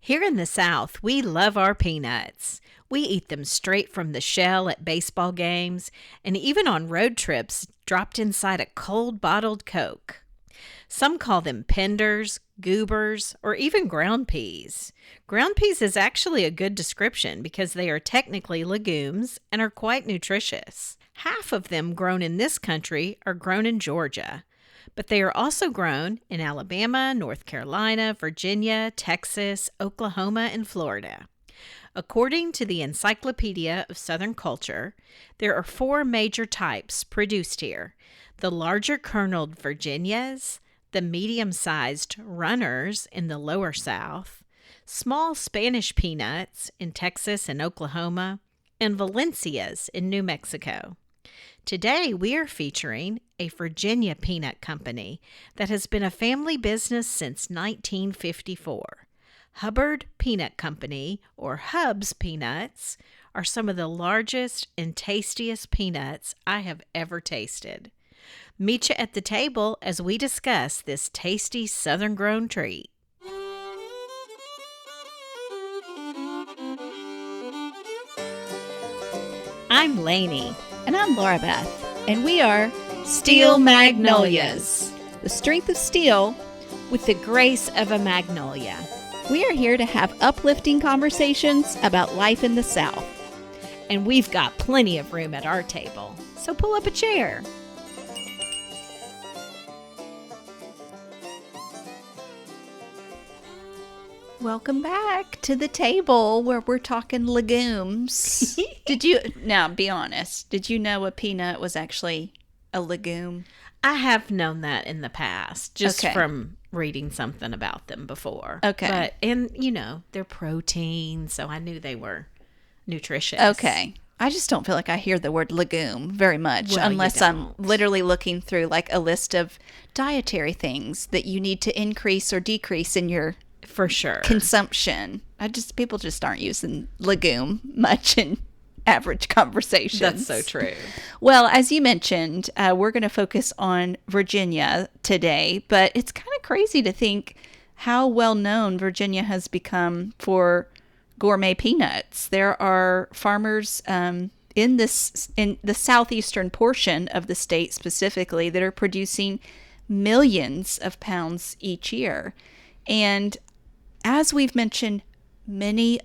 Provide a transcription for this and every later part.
Here in the South, we love our peanuts. We eat them straight from the shell at baseball games and even on road trips dropped inside a cold bottled Coke. Some call them penders, goobers, or even ground peas. Ground peas is actually a good description because they are technically legumes and are quite nutritious. Half of them grown in this country are grown in Georgia, but they are also grown in Alabama, North Carolina, Virginia, Texas, Oklahoma, and Florida. According to the Encyclopedia of Southern Culture, there are 4 major types produced here: the larger kerneled Virginias, the medium-sized runners in the lower South, small Spanish peanuts in Texas and Oklahoma, and Valencias in New Mexico. Today, we are featuring a Virginia peanut company that has been a family business since 1954. Hubbard Peanut Company, or Hub's Peanuts, are some of the largest and tastiest peanuts I have ever tasted. Meet you at the table as we discuss this tasty Southern-grown treat. I'm Lainey. And I'm Laura Beth, and we are Steel Magnolias, the strength of steel With the grace of a magnolia. We are here to have uplifting conversations about life in the South. And we've got plenty of room at our table, so pull up a chair. Welcome back to the table where we're talking legumes. Now be honest, did you know a peanut was actually a legume? I have known that in the past, just Okay. from reading something about them before. Okay. And they're protein, so I knew they were nutritious. Okay. I just don't feel like I hear the word legume very much Well, you unless I'm don't. literally looking through like a list of dietary things that you need to increase or decrease in your For sure. consumption. People just aren't using legume much in average conversations. That's so true. Well, as you mentioned, we're going to focus on Virginia today, but it's kind of crazy to think how well known Virginia has become for gourmet peanuts. There are farmers in the southeastern portion of the state specifically that are producing millions of pounds each year. And as we've mentioned many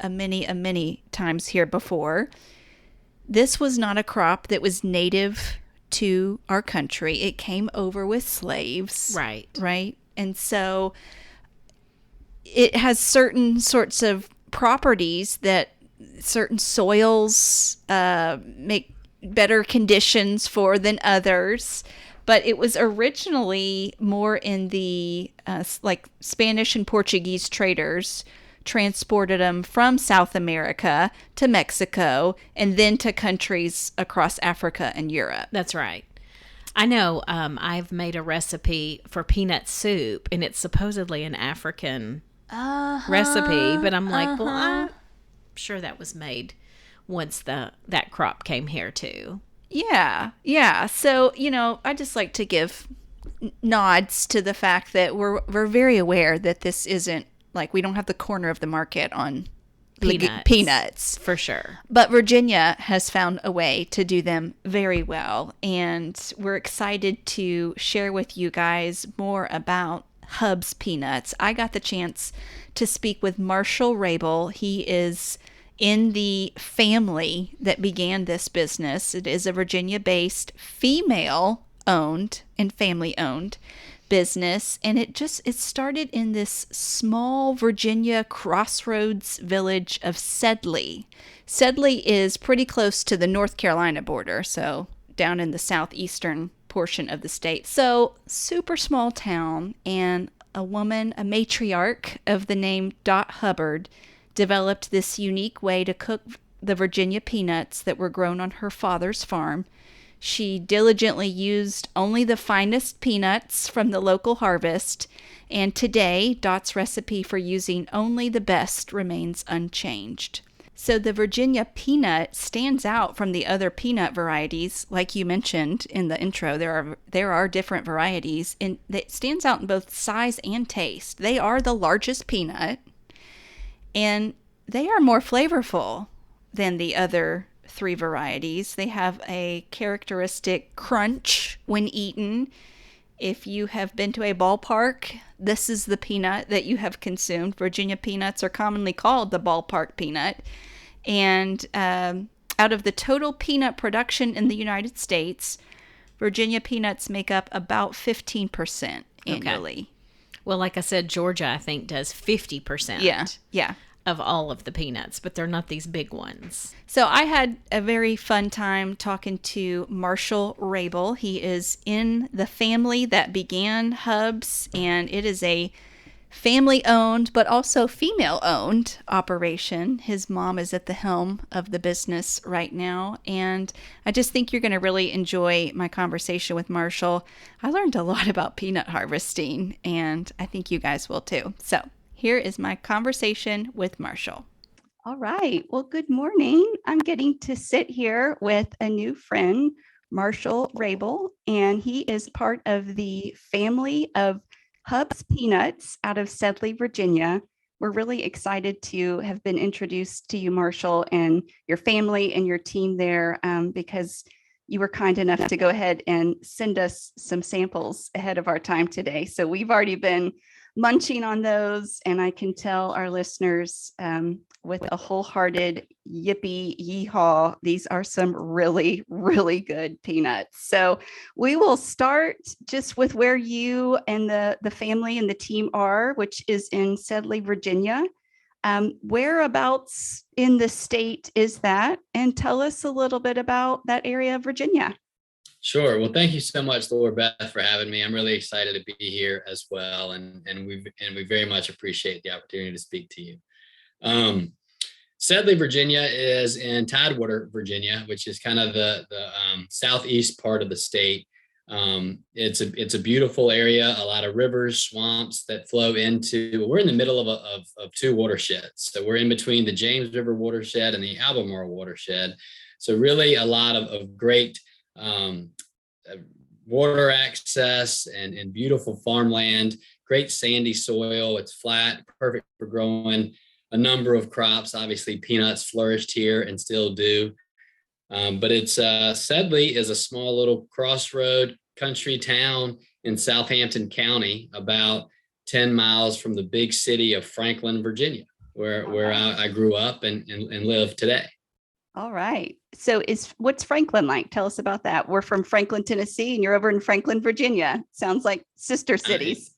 times here before, this was not a crop that was native to our country. It came over with slaves. Right. Right? And so it has certain sorts of properties that certain soils make better conditions for than others. But it was originally more in the like Spanish and Portuguese traders transported them from South America to Mexico and then to countries across Africa and Europe. That's right. I know I've made a recipe for peanut soup, and it's supposedly an African recipe, but I'm like, well, I'm sure that was made once that crop came here too. Yeah. So, I just like to give nods to the fact that we're very aware that this isn't like we don't have the corner of the market on peanuts. For sure. But Virginia has found a way to do them very well. And we're excited to share with you guys more about Hub's Peanuts. I got the chance to speak with Marshall Rabel. He is in the family that began this business. It is a Virginia-based, female-owned and family-owned business, and it started in this small Virginia crossroads village of Sedley. Sedley is pretty close to the North Carolina border, so down in the southeastern portion of the state. So super small town, and a matriarch of the name Dot Hubbard, developed this unique way to cook the Virginia peanuts that were grown on her father's farm. She diligently used only the finest peanuts from the local harvest, and today, Dot's recipe for using only the best remains unchanged. So the Virginia peanut stands out from the other peanut varieties. Like you mentioned in the intro, there are different varieties, and it stands out in both size and taste. They are the largest peanut, and they are more flavorful than the other three varieties. They have a characteristic crunch when eaten. If you have been to a ballpark, this is the peanut that you have consumed. Virginia peanuts are commonly called the ballpark peanut. And out of the total peanut production in the United States, Virginia peanuts make up about 15% annually. Okay. Well, like I said, Georgia, I think, does 50% Yeah. of all of the peanuts, but they're not these big ones. So I had a very fun time talking to Marshall Rabel. He is in the family that began Hubs, and it is a family-owned but also female-owned operation. His mom is at the helm of the business right now, and I just think you're going to really enjoy my conversation with Marshall. I learned a lot about peanut harvesting, and I think you guys will too. So here is my conversation with Marshall. All right. Well, good morning. I'm getting to sit here with a new friend, Marshall Rabel, and he is part of the family of Hubs Peanuts out of Sedley, Virginia. We're really excited to have been introduced to you, Marshall, and your family and your team there because you were kind enough to go ahead and send us some samples ahead of our time today. So we've already been munching on those, and I can tell our listeners with a wholehearted yippee yeehaw, these are some really, really good peanuts. So we will start just with where you and the family and the team are, which is in Sedley, Virginia. Whereabouts in the state is that? And tell us a little bit about that area of Virginia. Sure. Well, thank you so much, Laura Beth, for having me. I'm really excited to be here as well, and we very much appreciate the opportunity to speak to you. Sedley, Virginia is in Tidewater, Virginia, which is kind of the southeast part of the state. It's a beautiful area, a lot of rivers, swamps that flow into. We're in the middle of two watersheds, so we're in between the James River watershed and the Albemarle watershed. So really, a lot of great water access and beautiful farmland, great sandy soil. It's flat, perfect for growing a number of crops. Obviously, peanuts flourished here and still do. But it's Sedley is a small little crossroad country town in Southampton County, about 10 miles from the big city of Franklin, Virginia, where I grew up and live today. All right. So what's Franklin like? Tell us about that. We're from Franklin, Tennessee, and you're over in Franklin, Virginia. Sounds like sister cities.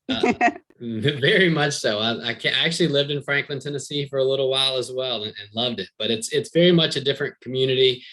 Very much so. I actually lived in Franklin, Tennessee for a little while as well and loved it. But it's very much a different community.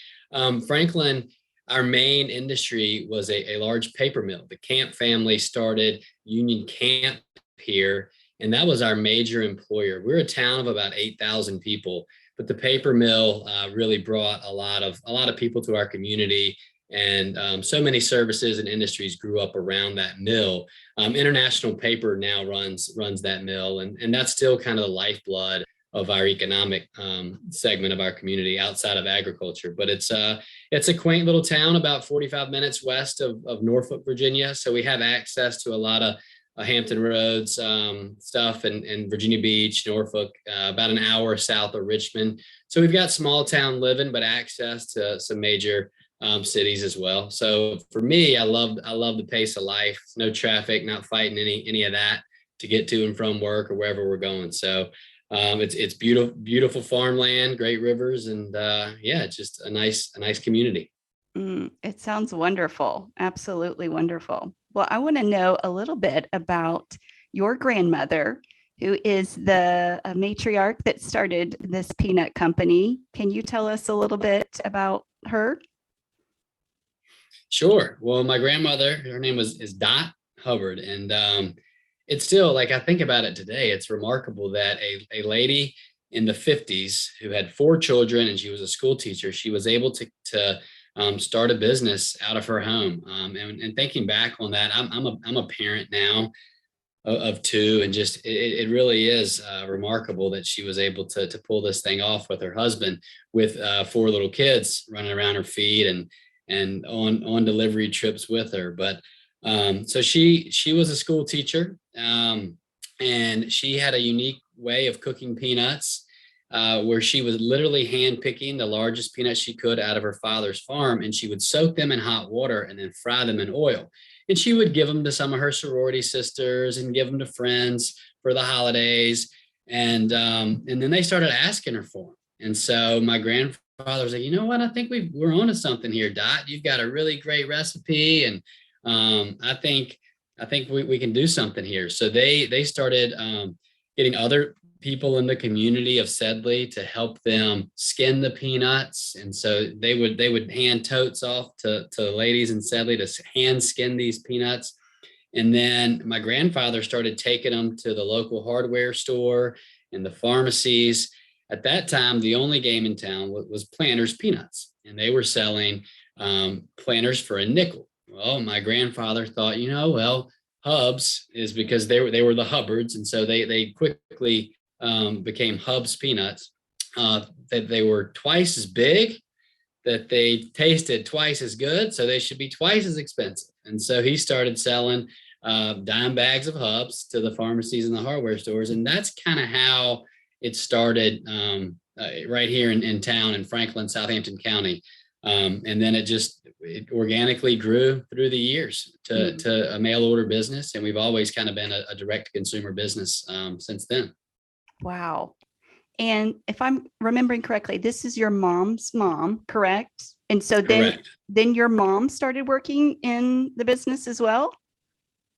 Franklin, our main industry was a large paper mill. The Camp family started Union Camp here, and that was our major employer. We're a town of about 8,000 people. But the paper mill really brought a lot of people to our community, and so many services and industries grew up around that mill. International Paper now runs that mill, and that's still kind of the lifeblood of our economic segment of our community outside of agriculture. But it's a quaint little town about 45 minutes west of Norfolk, Virginia. So we have access to a lot of Hampton Roads stuff and Virginia Beach, Norfolk, about an hour south of Richmond. So we've got small town living, but access to some major cities as well. So for me, I love the pace of life. No traffic, not fighting any of that to get to and from work or wherever we're going. So it's beautiful farmland, great rivers, and it's just a nice community. It sounds wonderful. Absolutely wonderful. Well, I want to know a little bit about your grandmother, who is the matriarch that started this peanut company. Can you tell us a little bit about her? Sure. Well, my grandmother, her name is Dot Hubbard, and it's still, like, I think about it today, it's remarkable that a lady in the 50s who had 4 children and she was a school teacher, she was able to start a business out of her home. And thinking back on that, I'm a parent now of 2, and just it really is remarkable that she was able to pull this thing off with her husband, with 4 little kids running around her feet and on delivery trips with her. But so she was a school teacher, and she had a unique way of cooking peanuts. where she was literally hand picking the largest peanuts she could out of her father's farm, and she would soak them in hot water and then fry them in oil. And she would give them to some of her sorority sisters and give them to friends for the holidays. And then they started asking her for them. And so my grandfather was like, you know what? I think we're onto something here, Dot. You've got a really great recipe, and I think we can do something here. So they started getting other people in the community of Sedley to help them skin the peanuts. And so they would hand totes off to ladies in Sedley to hand skin these peanuts. And then my grandfather started taking them to the local hardware store and the pharmacies. At that time, the only game in town was Planters Peanuts, and they were selling Planters for a nickel. Well, my grandfather thought, well, Hubs is because they were the Hubbards, and so they quickly became Hubs Peanuts. That they were twice as big, that they tasted twice as good, so they should be twice as expensive. And so he started selling dime bags of Hubs to the pharmacies and the hardware stores, and that's kind of how it started right here in town in Franklin, Southampton County. And then it organically grew through the years to a mail order business. And we've always kind of been a direct consumer business since then. Wow. And if I'm remembering correctly, this is your mom's mom, correct? And so then your mom started working in the business as well?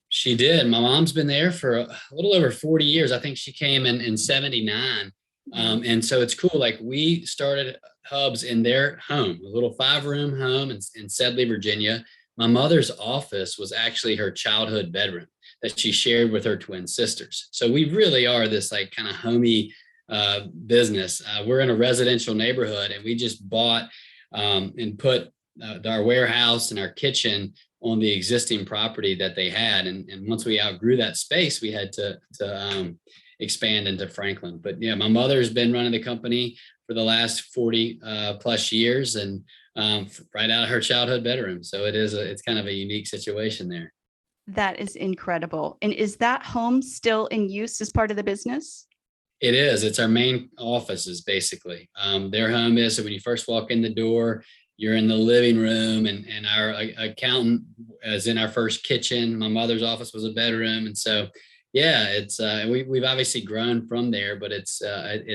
She did. My mom's been there for a little over 40 years. I think she came in 79. And so it's cool. Like, we started Hubs in their home, a little 5-room home in Sedley, Virginia. My mother's office was actually her childhood bedroom that she shared with her twin sisters. So we really are this like kind of homey business. We're in a residential neighborhood, and we just bought and put our warehouse and our kitchen on the existing property that they had. And once we outgrew that space, we had to expand into Franklin. But yeah, my mother's been running the company for the last 40 plus years, and right out of her childhood bedroom. So it's kind of a unique situation there. That is incredible. And is that home still in use as part of the business? It is. It's our main offices, basically. Their home is, so when you first walk in the door, you're in the living room, and our accountant is in our first kitchen. My mother's office was a bedroom. And so, yeah, it's we've obviously grown from there, but it's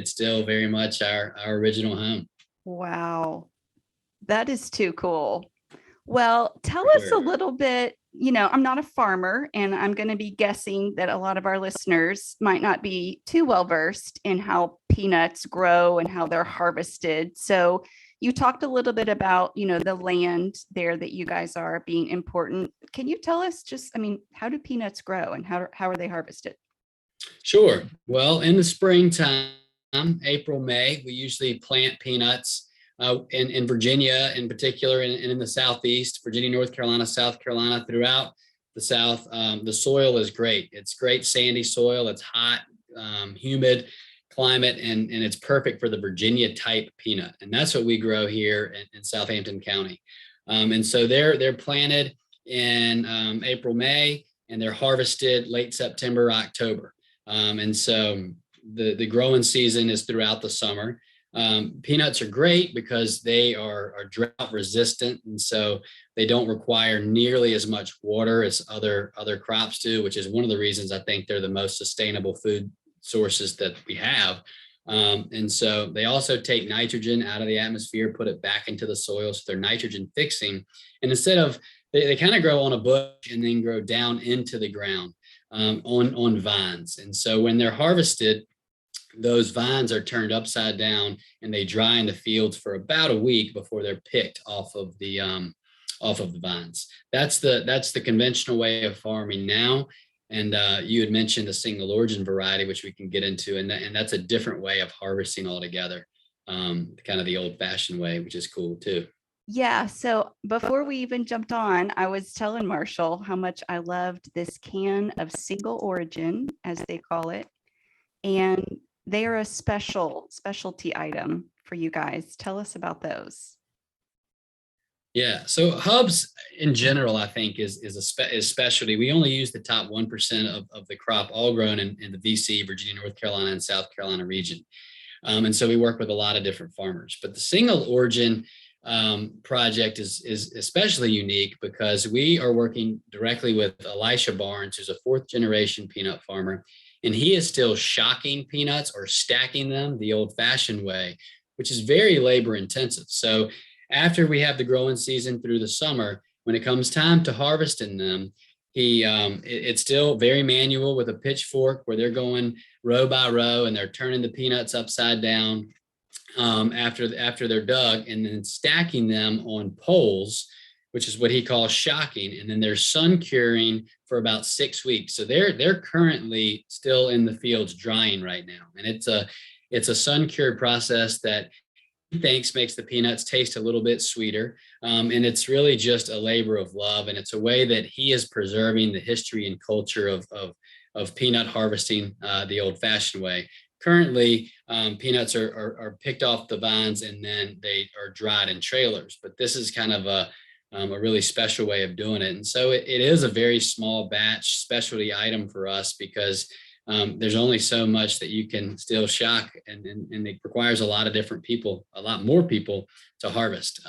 still very much our original home. Wow. That is too cool. Well, tell us a little bit. I'm not a farmer, and I'm going to be guessing that a lot of our listeners might not be too well versed in how peanuts grow and how they're harvested. So you talked a little bit about, the land there that you guys are being important. Can you tell us how do peanuts grow, and how are they harvested? Sure. Well, in the springtime, April, May, we usually plant peanuts in Virginia in particular, and in the Southeast, Virginia, North Carolina, South Carolina, throughout the South. The soil is great. It's great sandy soil. It's hot, humid climate, and it's perfect for the Virginia type peanut. And that's what we grow here in Southampton County. And so they're planted in April, May, and they're harvested late September, October. And so the growing season is throughout the summer. Peanuts are great because they are drought resistant, and so they don't require nearly as much water as other crops do, which is one of the reasons I think they're the most sustainable food sources that we have. And so they also take nitrogen out of the atmosphere, put it back into the soil, so they're nitrogen fixing. And instead of they kind of grow on a bush and then grow down into the ground on vines. And so when they're harvested, those vines are turned upside down, and they dry in the fields for about a week before they're picked off of the vines. That's the conventional way of farming now. And you had mentioned the single origin variety, which we can get into, and that's a different way of harvesting altogether, kind of the old fashioned way, which is cool too. Yeah. So before we even jumped on, I was telling Marshall how much I loved this can of single origin, as they call it. And they are a specialty item for you guys. Tell us about those. Yeah. So Hubs in general, I think is specialty. We only use the top 1% of the crop, all grown in the VC, Virginia, North Carolina, and South Carolina region. And so we work with a lot of different farmers. But the single origin project is especially unique because we are working directly with Elisha Barnes, who's a 4th generation peanut farmer, and he is still shocking peanuts or stacking them the old fashioned way, which is very labor intensive. So after we have the growing season through the summer, when it comes time to harvesting them, it's still very manual with a pitchfork where they're going row by row and they're turning the peanuts upside down after they're dug, and then stacking them on poles, which is what he calls shocking, and then they're sun curing for about 6 weeks. So they're currently still in the fields drying right now, and it's a sun cured process that he thinks makes the peanuts taste a little bit sweeter, and it's really just a labor of love, and it's a way that he is preserving the history and culture of peanut harvesting the old-fashioned way. Currently, peanuts are picked off the vines and then they are dried in trailers, but this is kind of a really special way of doing it. And so it is a very small batch specialty item for us because there's only so much that you can still shock, and it requires a lot of different people, a lot more people to harvest.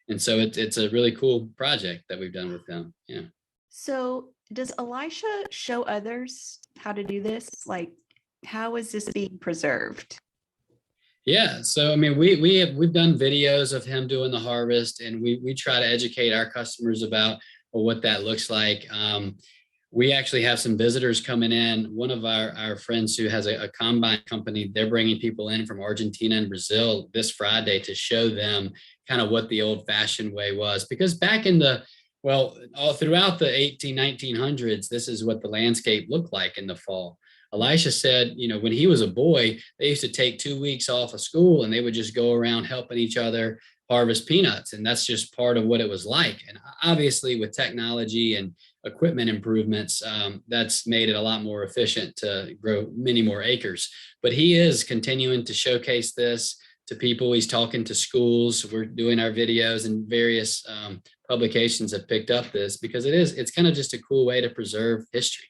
And so it's a really cool project that we've done with them. Yeah. So does Elisha show others how to do this? Like, how is this being preserved? Yeah, so I mean, we've done videos of him doing the harvest, and we try to educate our customers about what that looks like. We actually have some visitors coming in. One of our friends who has a combine company, they're bringing people in from Argentina and Brazil this Friday to show them kind of what the old-fashioned way was. Because back in all throughout the 1900s, this is what the landscape looked like in the fall. Elisha said, when he was a boy, they used to take 2 weeks off of school and they would just go around helping each other harvest peanuts. And that's just part of what it was like. And obviously with technology and equipment improvements, that's made it a lot more efficient to grow many more acres. But he is continuing to showcase this to people. He's talking to schools. We're doing our videos, and various publications have picked up this because it's kind of just a cool way to preserve history.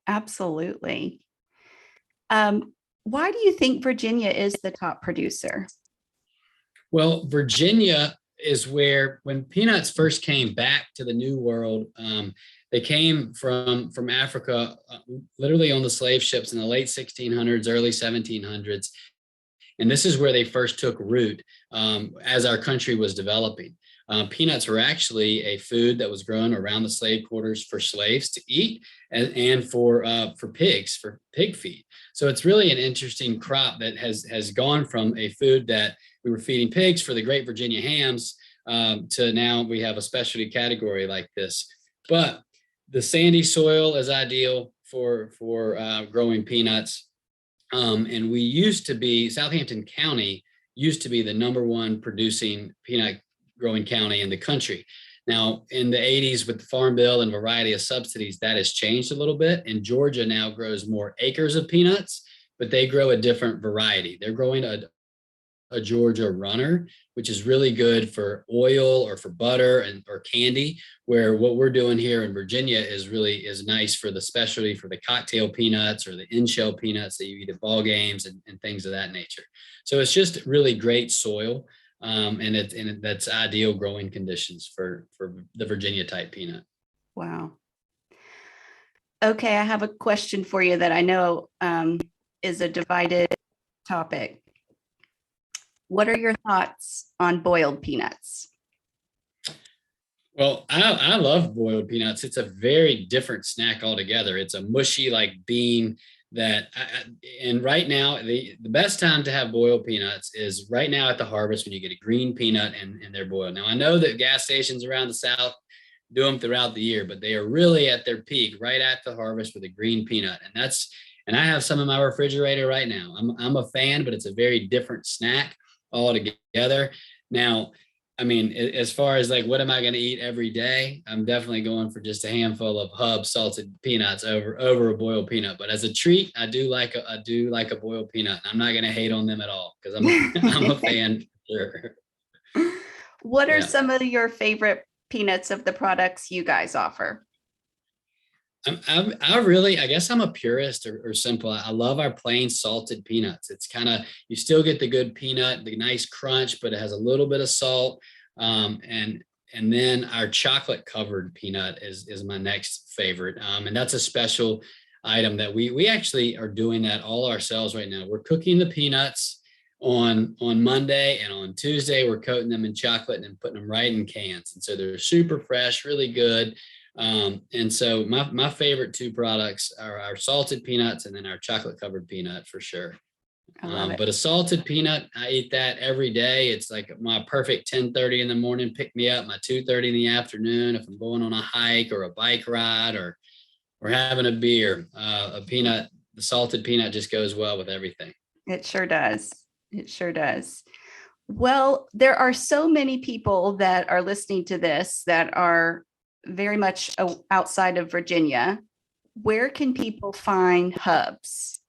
Absolutely. Why do you think Virginia is the top producer? Well, Virginia is where, when peanuts first came back to the New World, they came from Africa, literally on the slave ships in the late 1600s, early 1700s. And this is where they first took root as our country was developing. Peanuts were actually a food that was grown around the slave quarters for slaves to eat, and for pigs, for pig feed. So it's really an interesting crop that has gone from a food that we were feeding pigs for the Great Virginia hams to now we have a specialty category like this. But the sandy soil is ideal for growing peanuts. And Southampton County used to be the #1 producing peanut growing county in the country. Now, in the 80s, with the Farm Bill and a variety of subsidies, that has changed a little bit. And Georgia now grows more acres of peanuts, but they grow a different variety. They're growing a Georgia runner, which is really good for oil or for butter or candy, where what we're doing here in Virginia is nice for the specialty, for the cocktail peanuts or the in-shell peanuts that you eat at ball games and things of that nature. So it's just really great soil. And that's ideal growing conditions for the Virginia type peanut. Wow. Okay, I have a question for you that I know is a divided topic. What are your thoughts on boiled peanuts? Well, I love boiled peanuts. It's a very different snack altogether. It's a mushy like bean and right now, the best time to have boiled peanuts is right now at the harvest when you get a green peanut and they're boiled. Now, I know that gas stations around the South do them throughout the year, but they are really at their peak right at the harvest with a green peanut. And I have some in my refrigerator right now. I'm a fan, but it's a very different snack altogether. Now, I mean, as far as like, what am I going to eat every day? I'm definitely going for just a handful of Hub salted peanuts over a boiled peanut. But as a treat, I do like a boiled peanut. I'm not going to hate on them at all because I'm a fan. Sure. What are some of your favorite peanuts of the products you guys offer? I guess I'm a purist or simple. I love our plain salted peanuts. It's kind of, you still get the good peanut, the nice crunch, but it has a little bit of salt. And then our chocolate covered peanut is my next favorite. And that's a special item that we actually are doing that all ourselves right now. We're cooking the peanuts on Monday, and on Tuesday we're coating them in chocolate and then putting them right in cans. And so they're super fresh, really good. And so my favorite two products are our salted peanuts and then our chocolate covered peanut for sure. I love it. But a salted peanut, I eat that every day. It's like my perfect 10:30 in the morning, pick me up, my 2:30 in the afternoon. If I'm going on a hike or a bike ride or having a beer, the salted peanut just goes well with everything. It sure does. It sure does. Well, there are so many people that are listening to this that are very much outside of Virginia. Where can people find Hubs?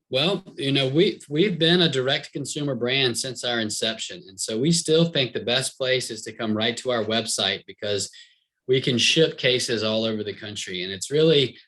Well, we've been a direct consumer brand since our inception. And so we still think the best place is to come right to our website, because we can ship cases all over the country. And it's really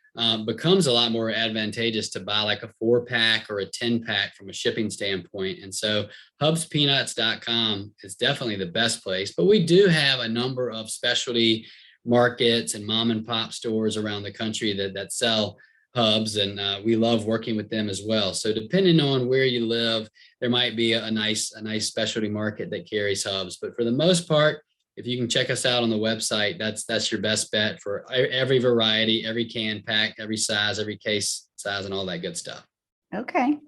becomes a lot more advantageous to buy like a 4-pack or a 10-pack from a shipping standpoint. And so hubspeanuts.com is definitely the best place. But we do have a number of specialty markets and mom and pop stores around the country that sell Hubs, and we love working with them as well. So depending on where you live, there might be a nice specialty market that carries Hubs. But for the most part, if you can check us out on the website, that's your best bet for every variety, every can pack, every size, every case size, and all that good stuff. Okay.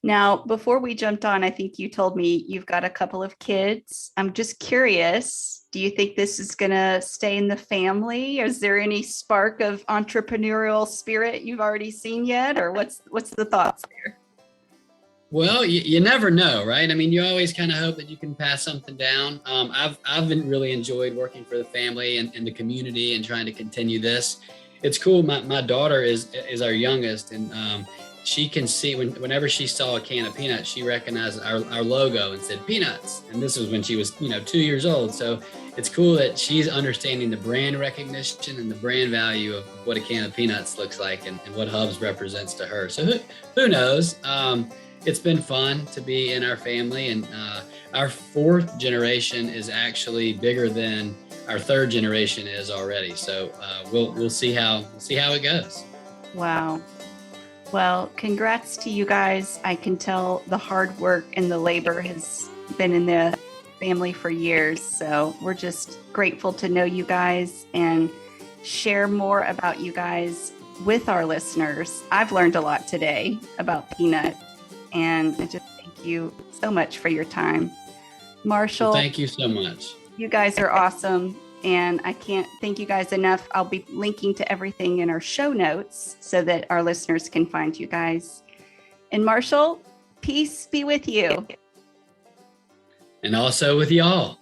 Now, before we jumped on, I think you told me you've got a couple of kids. I'm just curious, do you think this is going to stay in the family? Is there any spark of entrepreneurial spirit you've already seen yet? Or what's the thoughts there? Well, you never know, right? I mean, you always kind of hope that you can pass something down. I've been really enjoyed working for the family and the community and trying to continue this. It's cool. My daughter is our youngest, and she can see whenever she saw a can of peanuts, she recognized our logo and said peanuts. And this was when she was 2 years old. So it's cool that she's understanding the brand recognition and the brand value of what a can of peanuts looks like and what Hubs represents to her. So who knows? It's been fun to be in our family, and our 4th generation is actually bigger than our 3rd generation is already. So we'll see how it goes. Wow. Well, congrats to you guys. I can tell the hard work and the labor has been in the family for years. So we're just grateful to know you guys and share more about you guys with our listeners. I've learned a lot today about peanut. And I just thank you so much for your time. Marshall. Well, thank you so much. You guys are awesome. And I can't thank you guys enough. I'll be linking to everything in our show notes so that our listeners can find you guys. And Marshall, peace be with you. And also with y'all.